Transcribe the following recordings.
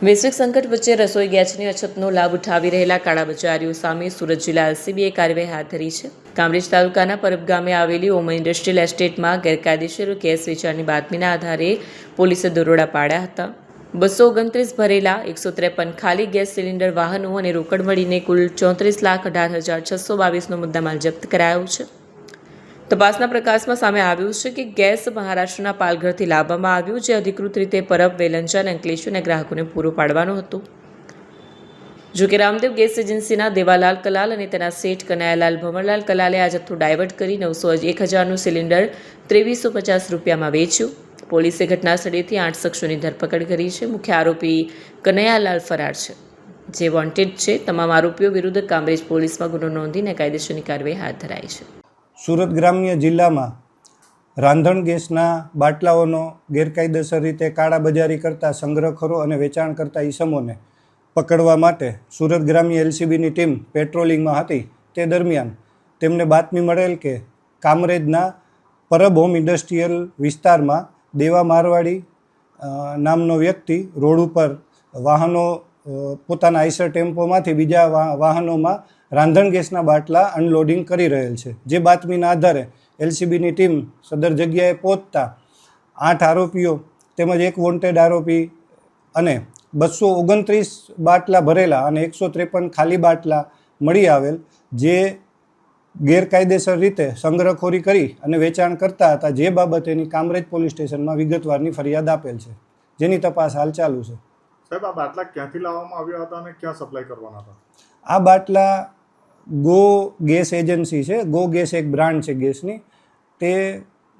વૈશ્વિક સંકટ વચ્ચે રસોઈ ગેસની અછતનો લાભ ઉઠાવી રહેલા કાળાબજારીઓ સામે સુરત જિલ્લા એલસીબીએ કાર્યવાહી હાથ ધરી છે। કામરેજ તાલુકાના પરબ ગામે આવેલી ઓમ ઇન્ડસ્ટ્રીયલ એસ્ટેટમાં ગેરકાયદેસર ગેસ વેચાણની બાતમીના આધારે પોલીસે દરોડા પાડ્યા હતા। 229 ભરેલા 153 ખાલી ગેસ સિલિન્ડર વાહનો અને રોકડ મળીને કુલ 34,18,622નો મુદ્દામાલ જપ્ત કરાયો છે। તપાસના પ્રકાશમાં સામે આવ્યું છે કે ગેસ મહારાષ્ટ્રના પાલઘરથી લાવવામાં આવ્યું, જે અધિકૃત રીતે પરબ, વેલંજા અને અંકલેશ્વરના ગ્રાહકોને પૂરો પાડવાનો હતો। જોકે રામદેવ ગેસ એજન્સીના દેવાલાલ કલાલ અને તેના શેઠ કનૈયાલાલ ભંવરલાલ કલાલે આ જથ્થો ડાયવર્ટ કરી 901,000નું સિલિન્ડર 2350 રૂપિયામાં વેચ્યું। પોલીસે ઘટના સ્થળેથી 8 શખ્સોની ધરપકડ કરી છે। મુખ્ય આરોપી કનૈયાલાલ ફરાર છે, જે વોન્ટેડ છે। તમામ આરોપીઓ વિરુદ્ધ કામરેજ પોલીસમાં ગુનો નોંધીને કાયદેસરની કાર્યવાહી હાથ ધરાઈ છે। સુરત ગ્રામ્ય જિલ્લામાં રાંધણ ગેસના બાટલાઓનો ગેરકાયદેસર રીતે કાળાબજારી કરતા સંગ્રહખોરો અને વેચાણ કરતા ઈસમોને પકડવા માટે સુરત ગ્રામ્ય એલસીબીની ટીમ પેટ્રોલિંગમાં હતી। તે દરમિયાન તેમને બાતમી મળેલ કે કામરેજના પરબ હોમ ઇન્ડસ્ટ્રીયલ વિસ્તારમાં દેવા મારવાડી નામનો વ્યક્તિ રોડ ઉપર વાહનો પોતાના આઈસર ટેમ્પોમાંથી બીજા વાહનોમાં રાંધણ ગેસના બાટલા અનલોડિંગ કરી રહેલ છે। જે બાતમીના આધારે એલસીબીની ટીમ સદર જગ્યાએ પહોંચતા 8 આરોપીઓ તેમજ એક વોન્ટેડ આરોપી અને 229 બાટલા ભરેલા અને 153 ખાલી બાટલા મળી આવેલ, જે ગેરકાયદેસર રીતે સંગ્રહખોરી કરી અને વેચાણ કરતા હતા। જે બાબતેની કામરેજ પોલીસ સ્ટેશનમાં વિગતવારની ફરિયાદ આપેલ છે, જેની તપાસ હાલ ચાલુ છે। સાહેબ, આ બાટલા ક્યાંથી લાવવામાં આવ્યા હતા અને ક્યાં સપ્લાય કરવાના હતા? આ બાટલા ગો ગેસ એજન્સી છે, ગો ગેસ એક બ્રાન્ડ છે ગેસની, તે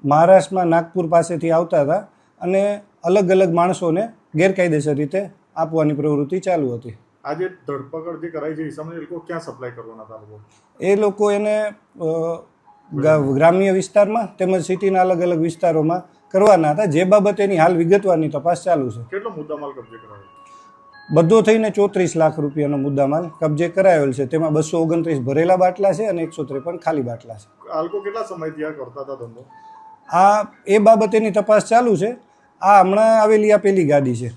મહારાષ્ટ્રમાં નાગપુર પાસેથી આવતા હતા અને અલગ અલગ માણસોને ગેરકાયદેસર રીતે આપવાની પ્રવૃત્તિ ચાલુ હતી। આ જે ધરપકડ જે કરાઈ છે ઈસમને, એ લોકો ક્યાં સપ્લાય કરવાના હતા? એ લોકો એને ગ્રામ્ય વિસ્તારમાં તેમજ સિટીના અલગ અલગ વિસ્તારોમાં કરવાના હતા। જે બાબતેની હાલ વિગતવારની તપાસ ચાલુ છે। કેટલો મુદ્દામાલ કબજે કરાયો? બધો થઈને 34 લાખ રૂપિયાનો મુદ્દામાલ કબજે કરાયેલ છે। તેમાં 229 ભરેલા બાટલા છે અને 153 ખાલી બાટલા છે। આ લોકો કેટલા સમયથી આ કરતા હતા ધંધો? એ બાબતેની તપાસ ચાલુ છે। આ હમણાં આવેલી આ પહેલી ગાડી છે।